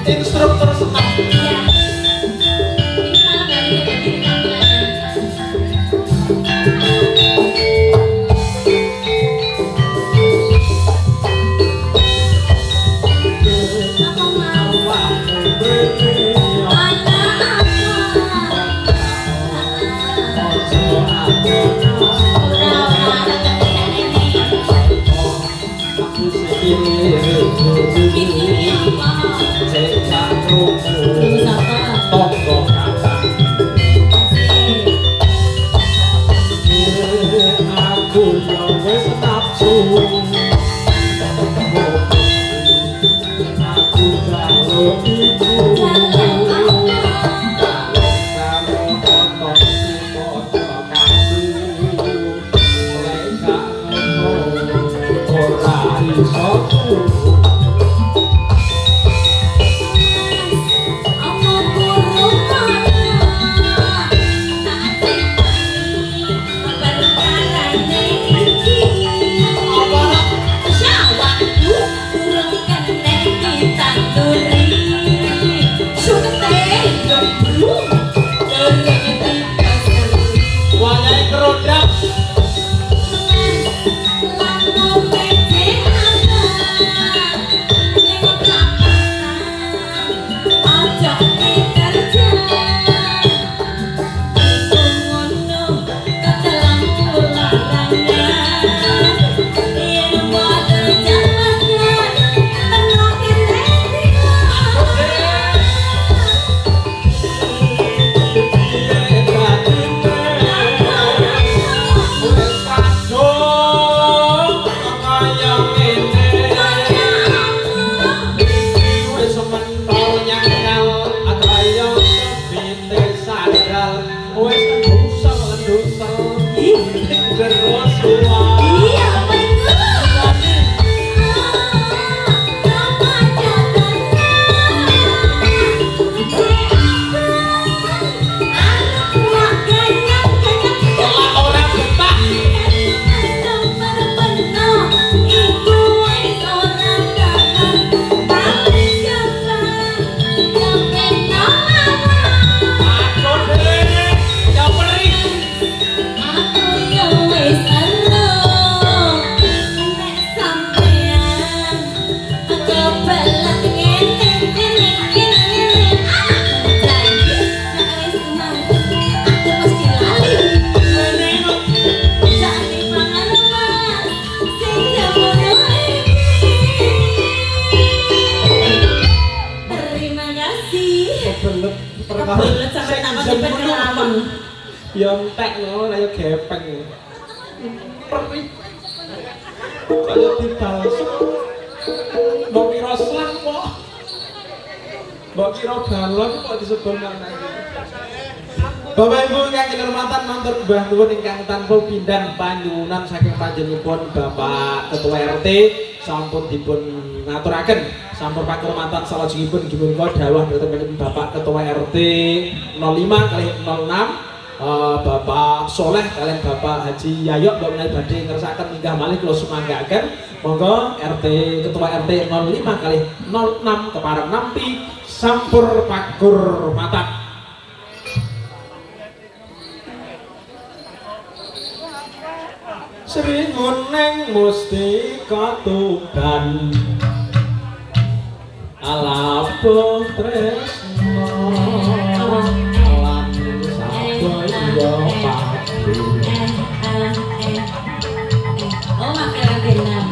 instruktur senam. Yang tek no, kayak gepeng. Perih. Kayak dibalsem. Mbok kira selang kok. Mbok kira balon kok disebut nang iki. Bapak Ibu ingkang kinurmatan matur mbah nuwun ingkang tanpa pindhan panjenengan saking panjenenganipun Bapak Ketua RT sampun dipun ngaturaken sampun pakurmatan salajengipun inggih punika dawuh dhateng Bapak Ketua RT 05 kali 06 Bapak Soleh kalian Bapak Haji Yayok mbok menawi badhe ngersakaken minggah malih kula sumanggaaken monggo RT Ketua RT 05 kali 06 kepareng nampi sampur pakur mata. Sri nguneng mustika tuban alapuh tresno lan sabaya pati oh makan kenam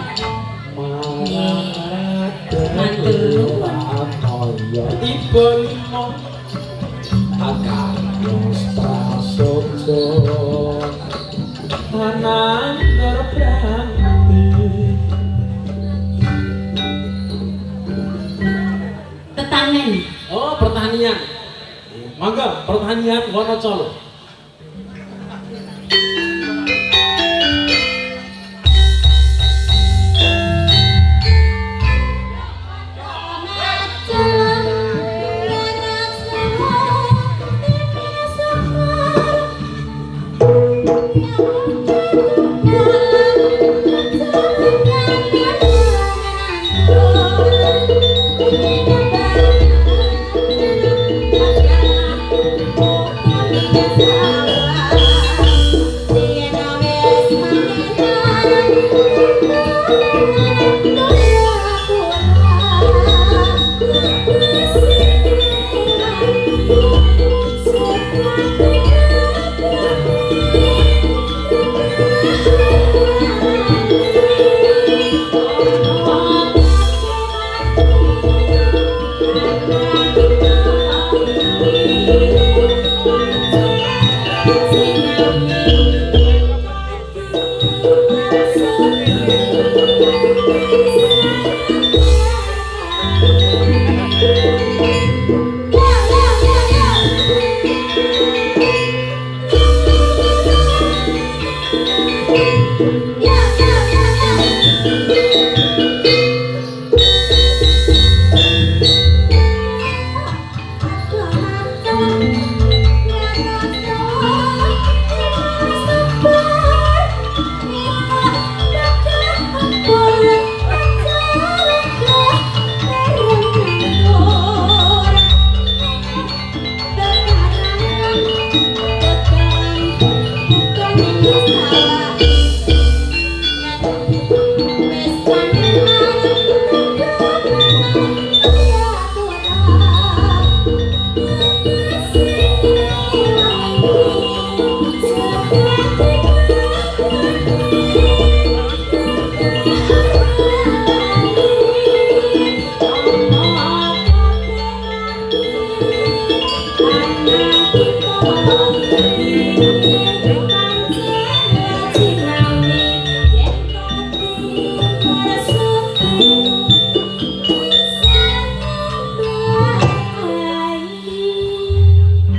matur kaya tiba limo akamus prasojo anandar pranti tetanen oh pertanian mangga pertanian Wonocolo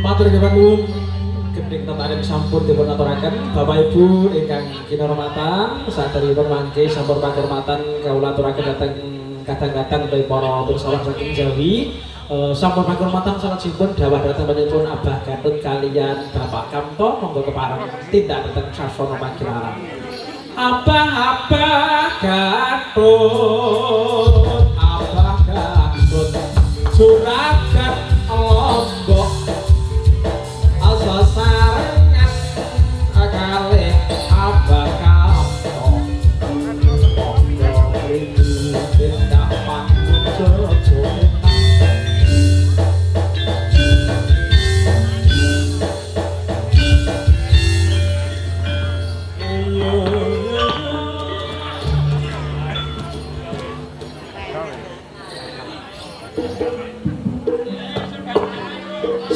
Matur kepanuwun gending tetanen sampun dipun aturaken Bapak Ibu ingkang kinurmatan saderengipun mangke sampun panghormatan kawula aturaken dhateng kadang-kadang para pirsa saking Jawi sampun panghormatan salajengipun dawuh dhateng panjenenganipun Abah Gatut kaliyan Bapak Kamto monggo kepareng tindak dhateng sasana pagelaran Abah Gatut Juragan Lombok sasarengan kalih Abah Kamto monggo mriki tindak panggung jojonan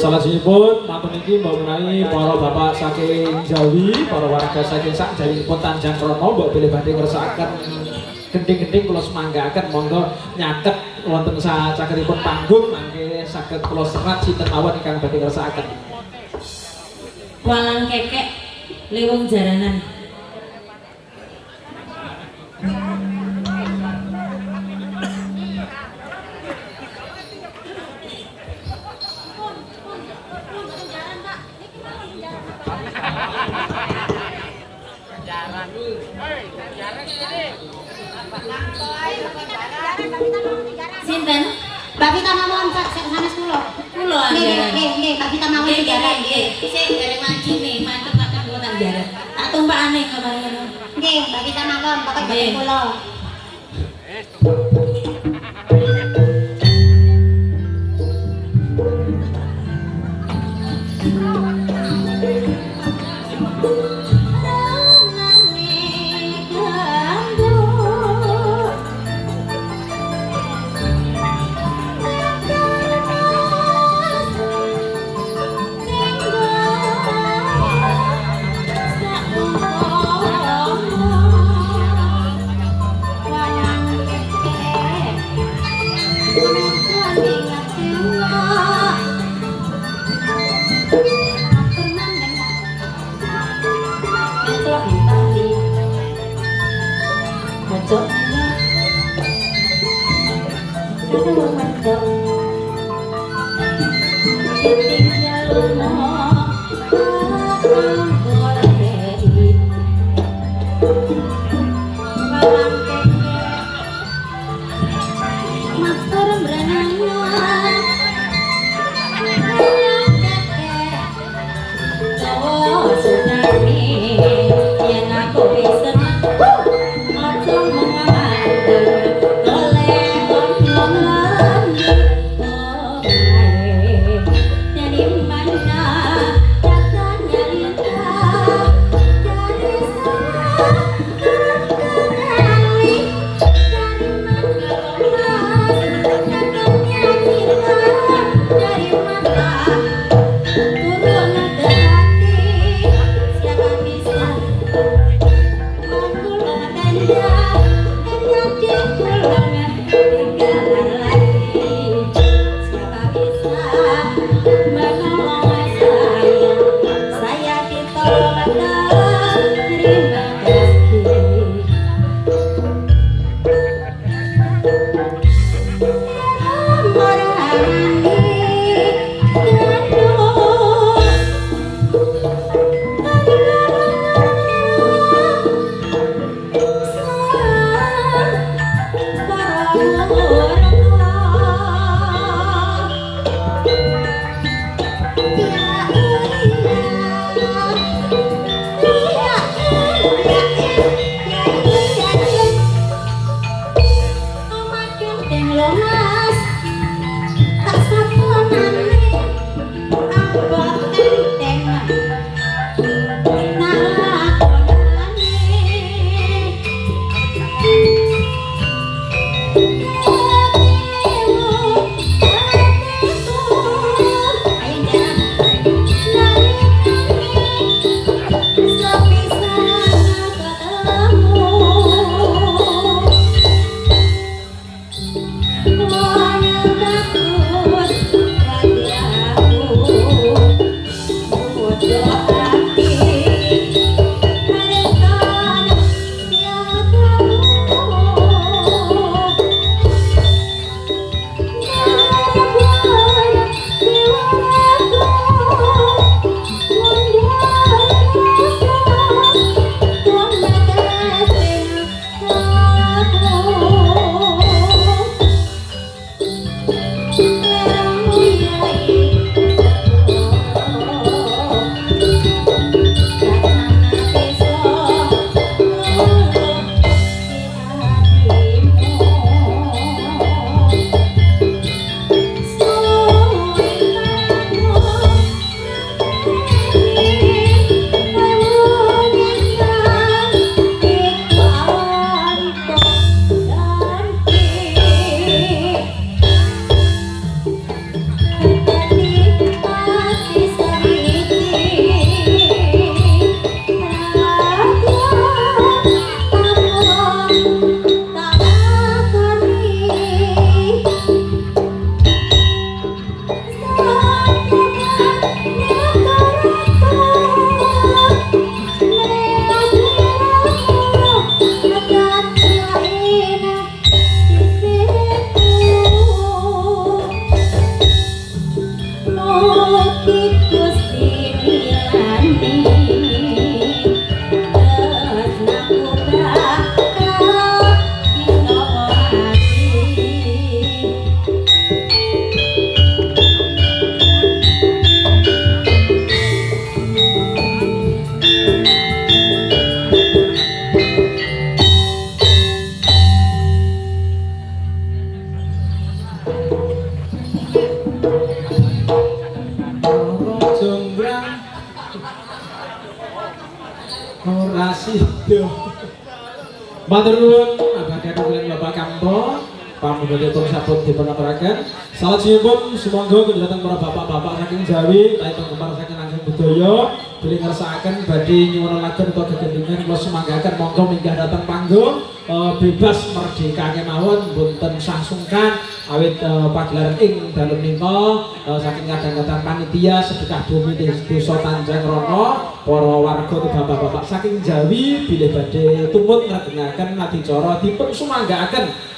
salajengipun matur niki mbok menawi para bapak saking Jawi, para warga saking sak Jawipun Tanjang Krono mbok bilih badhe ngersakaken gending-gending kula semanggaaken monggo nyaket wonten sacakeripun panggung mangke saged kula serat sinten mawon ingkang badhe ngersakaken. Walang kekek lewung jaranan. Sinten? Mbak Vita mawon sak sanes kula. Kula anjaran. Nggih, Mbak Vita mawon sejaran. Nggih, sik dereng maju nih, mantep makan kula nang jaran. Tak tumpakane kemarin ngono. Nggih, Mbak Vita mawon pokoke dhateng kula. Jadi mana Matur nuwun bagian kalian Bapak Kamto, pamudhanipun sampun dipunaturaken. Salajengipun sumangga kedhateng para bapak-bapak saking Jawi, lain penggemar saking Angling Budaya, bilih ngersakaken badhe nyuwunaken utawa gegendingan kula sumanggaken monggo minggah dhateng panggung bebas merdeka kemawon boten sangsungkan awit pagelaran ing dalem nika saking kadang-kadang panitia sedekah bumi desa Tanjang Rono para warga bapak-bapak saking Jawi bilih badhe tumut ngregengaken adicara dipun sumanggaaken.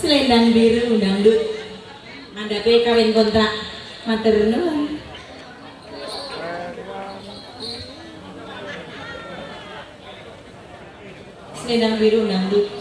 Selendang biru dangdut mandhape kawin kontrak matur nuwun. Selendang biru dangdut